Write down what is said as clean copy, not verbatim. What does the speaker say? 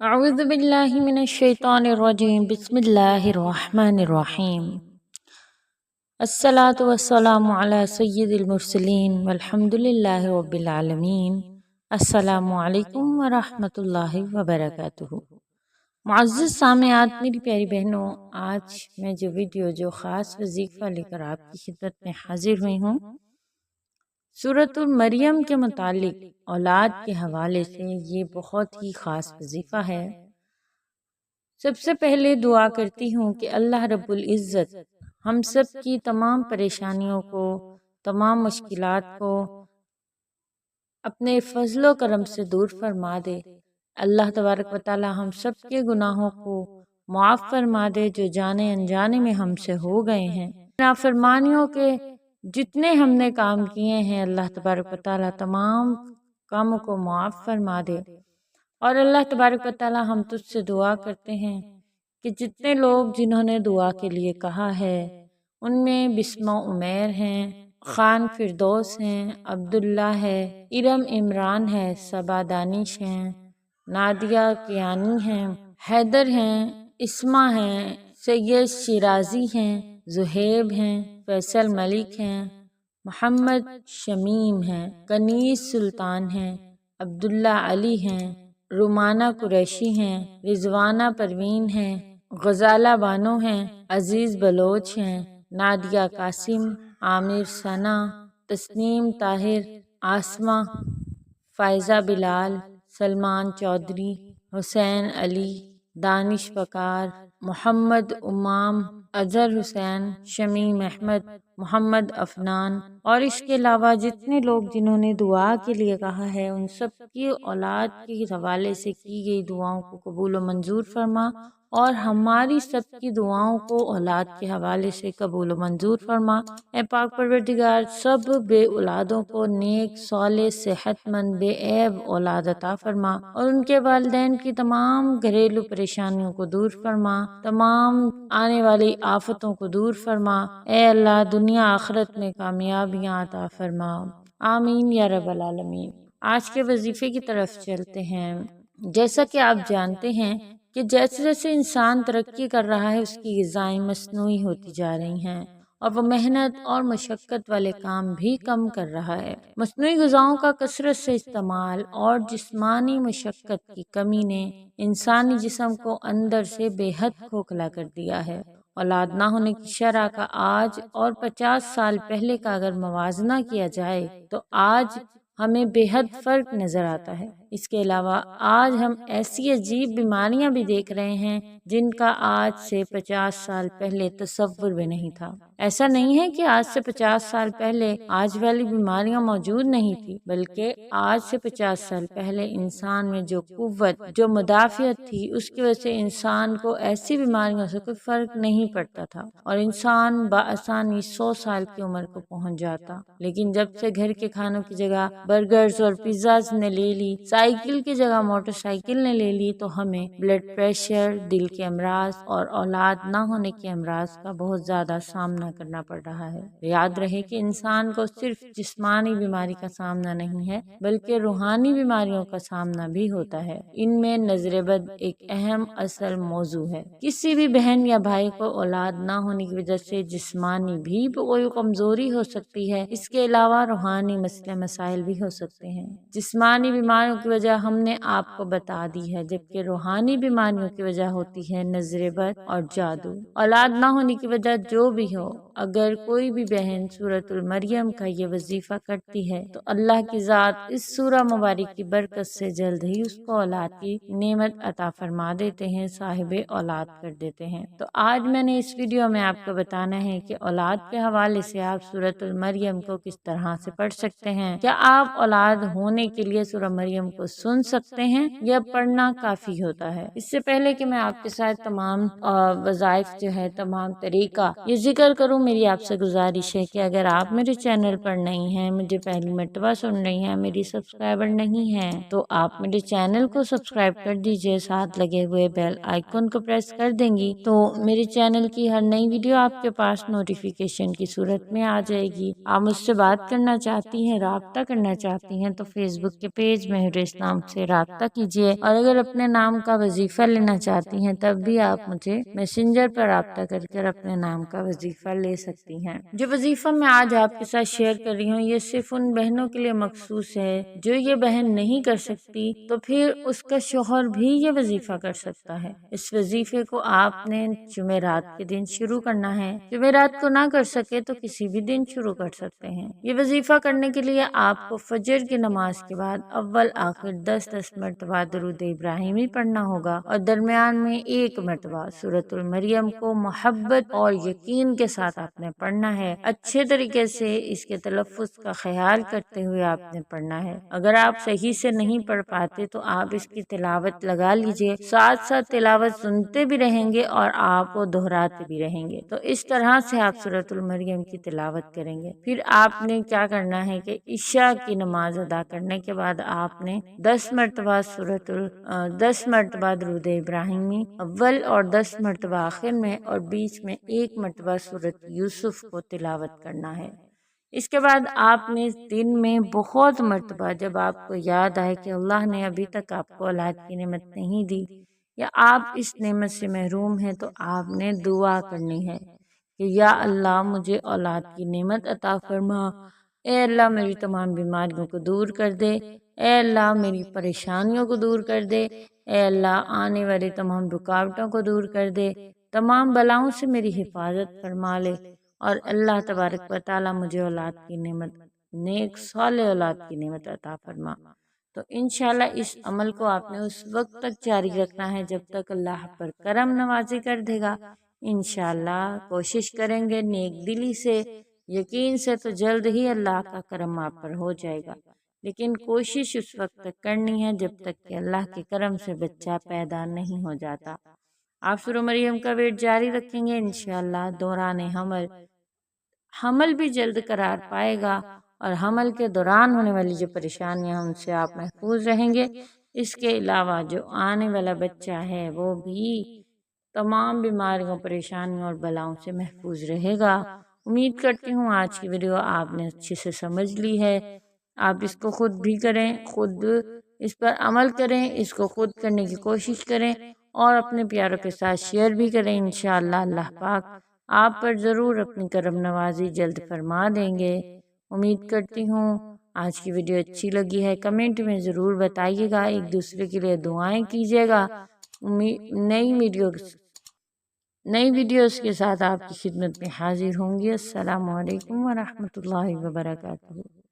اعوذ باللہ من الشیطان الرجیم بسم اللہ الرحمن الرحیم الصلاة والسلام علی سید المرسلین والحمد للہ رب العالمین۔ السلام علیکم ورحمۃ اللہ وبرکاتہ۔ معزز سامعات، میری پیاری بہنوں، آج میں جو خاص وظیفہ لے کر آپ کی خدمت میں حاضر ہوئی ہوں، سورۃ المریم کے متعلق اولاد کے حوالے سے یہ بہت ہی خاص وظیفہ ہے۔ سب سے پہلے دعا کرتی ہوں کہ اللہ رب العزت ہم سب کی تمام پریشانیوں کو، تمام مشکلات کو اپنے فضل و کرم سے دور فرما دے۔ اللہ تبارک و تعالی ہم سب کے گناہوں کو معاف فرما دے جو جانے انجانے میں ہم سے ہو گئے ہیں۔ نافرمانیوں کے جتنے ہم نے کام کیے ہیں، اللہ تبارک و تعالی تمام کاموں کو معاف فرما دے۔ اور اللہ تبارک و تعالی ہم تجھ سے دعا کرتے ہیں کہ جتنے لوگ جنہوں نے دعا کے لیے کہا ہے، ان میں بسمہ عمیر ہیں، خان فردوس ہیں، عبداللہ ہے، ارم عمران ہے، صبا دانش ہیں، نادیہ کیانی ہیں، حیدر ہیں، اسما ہیں، سید شیرازی ہیں، زہیب ہیں، فیصل ملک ہیں، محمد شمیم ہیں، کنیز سلطان ہیں، عبداللہ علی ہیں، رومانہ قریشی ہیں، رضوانہ پروین ہیں، غزالہ بانو ہیں، عزیز بلوچ ہیں، نادیہ قاسم، عامر ثنا، تسنیم طاہر، آسمہ، فائزہ بلال، سلمان چودھری، حسین علی، دانش وقار، محمد امام، اظہر حسین، شمیم احمد، محمد افنان، اور اس کے علاوہ جتنے لوگ جنہوں نے دعا کے لیے کہا ہے، ان سب کی اولاد کے حوالے سے کی گئی دعاؤں کو قبول و منظور فرما، اور ہماری سب کی دعاؤں کو اولاد کے حوالے سے قبول و منظور فرما۔ اے پاک پروردگار، سب بے اولادوں کو نیک، صالح، صحت مند، بے عیب اولاد عطا فرما، اور ان کے والدین کی تمام گھریلو پریشانیوں کو دور فرما، تمام آنے والی آفتوں کو دور فرما۔ اے اللہ، دنیا آخرت میں کامیابیاں عطا فرما، آمین یا رب العالمین۔ آج کے وظیفے کی طرف چلتے ہیں۔ جیسا کہ آپ جانتے ہیں کہ جیسے جیسے انسان ترقی کر رہا ہے، اس کی غذائیں مصنوعی ہوتی جا رہی ہیں، اور وہ محنت اور مشقت والے کام بھی کم کر رہا ہے۔ مصنوعی غذاؤں کا کثرت سے استعمال اور جسمانی مشقت کی کمی نے انسانی جسم کو اندر سے بے حد کھوکھلا کر دیا ہے۔ اولاد نہ ہونے کی شرح کا آج اور 50 سال پہلے کا اگر موازنہ کیا جائے تو آج ہمیں بے حد فرق نظر آتا ہے۔ اس کے علاوہ آج ہم ایسی عجیب بیماریاں بھی دیکھ رہے ہیں جن کا آج سے 50 سال پہلے تصور بھی نہیں تھا۔ ایسا نہیں ہے کہ آج سے 50 سال پہلے آج والی بیماریاں موجود نہیں تھی، بلکہ آج سے 50 سال پہلے انسان میں جو قوت، جو مدافعت تھی، اس کی وجہ سے انسان کو ایسی بیماریوں سے کوئی فرق نہیں پڑتا تھا، اور انسان بآسانی 100 سال کی عمر کو پہنچ جاتا۔ لیکن جب سے گھر کے کھانوں کی جگہ برگرز اور پیزاز نے لے لی، سائیکل کی جگہ موٹر سائیکل نے لے لی، تو ہمیں بلڈ پریشر، دل کے امراض اور اولاد نہ ہونے کے امراض کا بہت زیادہ سامنا کرنا پڑ رہا ہے۔ یاد رہے کہ انسان کو صرف جسمانی بیماری کا سامنا نہیں ہے، بلکہ روحانی بیماریوں کا سامنا بھی ہوتا ہے۔ ان میں نظر بد ایک اہم اصل موضوع ہے۔ کسی بھی بہن یا بھائی کو اولاد نہ ہونے کی وجہ سے جسمانی بھی کوئی کمزوری ہو سکتی ہے، اس کے علاوہ روحانی مسئلے مسائل بھی ہو سکتے ہیں۔ جسمانی بیماریوں کی وجہ ہم نے آپ کو بتا دی ہے، جبکہ روحانی بیماریوں کی وجہ ہوتی ہے نظر بد اور جادو۔ اولاد نہ ہونے کی وجہ جو بھی ہو، اگر کوئی بھی بہن سورۃ المریم کا یہ وظیفہ کرتی ہے تو اللہ کی ذات اس سورہ مبارک کی برکت سے جلد ہی اس کو اولاد کی نعمت عطا فرما دیتے ہیں، صاحب اولاد کر دیتے ہیں۔ تو آج میں نے اس ویڈیو میں آپ کو بتانا ہے کہ اولاد کے حوالے سے آپ سورۃ المریم کو کس طرح سے پڑھ سکتے ہیں۔ کیا آپ اولاد ہونے کے لیے سورہ مریم کو سن سکتے ہیں یا پڑھنا کافی ہوتا ہے؟ اس سے پہلے کہ میں آپ کے ساتھ تمام وظائف جو ہے، تمام طریقہ یہ ذکر کروں، میری آپ سے گزارش ہے کہ اگر آپ میرے چینل پر نہیں ہیں، مجھے پہلی مرتبہ سن رہی ہیں، میری سبسکرائبر نہیں ہیں، تو آپ میرے چینل کو سبسکرائب کر دیجئے، ساتھ لگے ہوئے بیل آئیکن کو پریس کر دیں گی تو میرے چینل کی ہر نئی ویڈیو آپ کے پاس نوٹیفیکیشن کی صورت میں آ جائے گی۔ آپ مجھ سے بات کرنا چاہتی ہیں، رابطہ کرنا چاہتی ہیں تو فیس بک کے پیج مہر اسلام سے رابطہ کیجئے، اور اگر اپنے نام کا وظیفہ لینا چاہتی ہیں تب بھی آپ مجھے میسنجر پر رابطہ کر اپنے نام کا وظیفہ لے سکتی ہیں۔ جو وظیفہ میں آج آپ کے ساتھ شیئر کر رہی ہوں یہ صرف ان بہنوں کے لیے مخصوص ہے جو یہ بہن نہیں کر سکتی تو پھر اس کا شوہر بھی یہ وظیفہ کر سکتا ہے۔ اس وظیفے کو آپ نے جمعرات کے دن شروع کرنا ہے، جمعرات کو نہ کر سکے تو کسی بھی دن شروع کر سکتے ہیں۔ یہ وظیفہ کرنے کے لیے آپ کو فجر کی نماز کے بعد اول آخر 10 مرتبہ درود ابراہیمی پڑھنا ہوگا، اور درمیان میں 1 مرتبہ سورۃ المریم کو محبت اور یقین کے ساتھ آپ نے پڑھنا ہے۔ اچھے طریقے سے اس کے تلفظ کا خیال کرتے ہوئے آپ نے پڑھنا ہے۔ اگر آپ صحیح سے نہیں پڑھ پاتے تو آپ اس کی تلاوت لگا لیجئے، ساتھ ساتھ تلاوت سنتے بھی رہیں گے اور آپ وہ دہراتے بھی رہیں گے، تو اس طرح سے آپ سورۃ المریم کی تلاوت کریں گے۔ پھر آپ نے کیا کرنا ہے کہ عشاء کی نماز ادا کرنے کے بعد آپ نے 10 مرتبہ 10 مرتبہ درود ابراہیمی اول اور 10 مرتبہ آخر میں، اور بیچ میں 1 مرتبہ سورۃ یوسف کو تلاوت کرنا ہے۔ اس کے بعد آپ نے دن میں بہت مرتبہ جب آپ کو یاد آئے کہ اللہ نے ابھی تک آپ کو اولاد کی نعمت نہیں دی یا آپ اس نعمت سے محروم ہیں، تو آپ نے دعا کرنی ہے کہ یا اللہ مجھے اولاد کی نعمت عطا فرما، اے اللہ میری تمام بیماریوں کو دور کر دے، اے اللہ میری پریشانیوں کو دور کر دے، اے اللہ آنے والی تمام رکاوٹوں کو دور کر دے، تمام بلاؤں سے میری حفاظت فرما لے، اور اللہ تبارک و تعالی مجھے اولاد کی نعمت، نیک صالح اولاد کی نعمت عطا فرما۔ تو انشاءاللہ اس عمل کو آپ نے اس وقت تک جاری رکھنا ہے جب تک اللہ پر کرم نوازی کر دے گا۔ انشاءاللہ کوشش کریں گے نیک دلی سے، یقین سے، تو جلد ہی اللہ کا کرم آپ پر ہو جائے گا، لیکن کوشش اس وقت تک کرنی ہے جب تک کہ اللہ کے کرم سے بچہ پیدا نہیں ہو جاتا۔ آپ سورہ مریم کا ویٹ جاری رکھیں گے، انشاءاللہ دوران حمل بھی جلد قرار پائے گا، اور حمل کے دوران ہونے والی جو پریشانیاں ان سے آپ محفوظ رہیں گے۔ اس کے علاوہ جو آنے والا بچہ ہے وہ بھی تمام بیماریوں، پریشانیوں اور بلاؤں سے محفوظ رہے گا۔ امید کرتی ہوں آج کی ویڈیو آپ نے اچھے سے سمجھ لی ہے۔ آپ اس کو خود بھی کریں، خود اس پر عمل کریں، اس کو خود کرنے کی کوشش کریں، اور اپنے پیاروں کے ساتھ شیئر بھی کریں۔ انشاءاللہ اللہ پاک آپ پر ضرور اپنی کرم نوازی جلد فرما دیں گے۔ امید کرتی ہوں آج کی ویڈیو اچھی لگی ہے، کمنٹ میں ضرور بتائیے گا، ایک دوسرے کے لیے دعائیں کیجیے گا۔ نئی ویڈیوز کے ساتھ آپ کی خدمت میں حاضر ہوں گی۔ السلام علیکم ورحمۃ اللہ وبرکاتہ۔